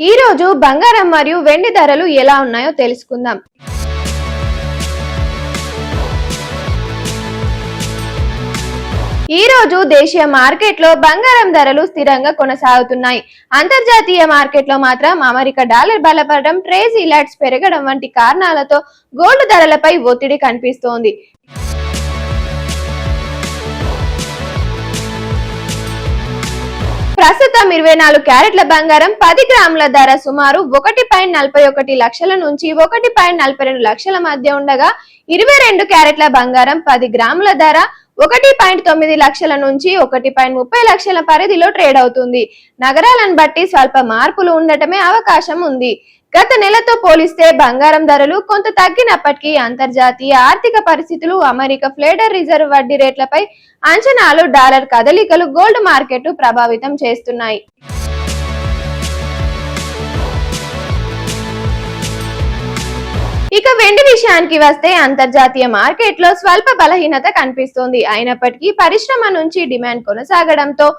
ఈ రోజు బంగారం మరియు వెండి ధరలు ఎలా ఉన్నాయో తెలుసుకుందాం. ఈ రోజు దేశీయ మార్కెట్లో బంగారం ధరలు స్థిరంగా కొనసాగుతున్నాయి. అంతర్జాతీయ మార్కెట్లో మాత్రం అమెరికా డాలర్ బలపడడం, ట్రెజరీ ఇలాట్స్ పెరగడం వంటి కారణాలతో గోల్డ్ ధరలపై ఒత్తిడి కనిపిస్తోంది. ప్రస్తుతం 24 క్యారెట్ల బంగారం 10 గ్రాముల ధర సుమారు 1.41 లక్షల నుంచి 1.42 లక్షల మధ్య ఉండగా 22 క్యారెట్ల బంగారం 10 గ్రాముల ధర 1.9 లక్షల నుంచి 1.30 లక్షల పరిధిలో ట్రేడ్ అవుతుంది. నగరాలను బట్టి స్వల్ప మార్పులు ఉండటమే అవకాశం ఉంది. గత నెలతో పోలిస్తే బంగారం ధరలు కొంత తగ్గినప్పటికీ అంతర్జాతీయ ఆర్థిక పరిస్థితులు, అమెరికా ఫెడరల్ రిజర్వ్ వడ్డీ రేట్లపై అంచనాలు, డాలర్ కదలికలు గోల్డ్ మార్కెట్ ప్రభావితం చేస్తున్నాయి. ఇక వెండి విషయానికి వస్తే అంతర్జాతీయ మార్కెట్లో స్వల్ప బలహీనత కనిపిస్తోంది. అయినప్పటికీ పరిశ్రమ నుంచి డిమాండ్ కొనసాగడంతో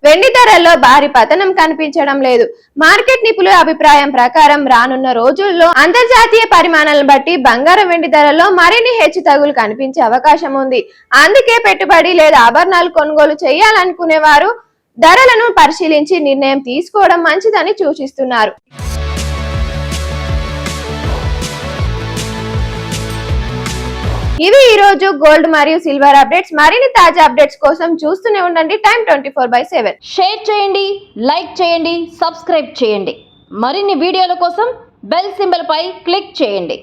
వెండి ధరల్లో భారీ పతనం కనిపించడం లేదు. మార్కెట్ నిపుణుల అభిప్రాయం ప్రకారం రానున్న రోజుల్లో అంతర్జాతీయ పరిమాణాలను బట్టి బంగారం, వెండి ధరల్లో మరిన్ని హెచ్చుతగ్గులు కనిపించే అవకాశం ఉంది. అందుకే పెట్టుబడి లేదా ఆభరణాలు కొనుగోలు చేయాలనుకునే వారు ధరలను పరిశీలించి నిర్ణయం తీసుకోవడం మంచిదని సూచిస్తున్నారు. ఇవి ఈ రోజు గోల్డ్ మరియు సిల్వర్ అప్డేట్స్. మరిన్ని తాజా అప్డేట్స్ కోసం చూస్తూనే ఉండండి టైమ్ 24/7. షేర్ చేయండి, లైక్ చేయండి, సబ్స్క్రైబ్ చేయండి. మరిన్ని వీడియోల కోసం బెల్ సింబల్ పై క్లిక్ చేయండి.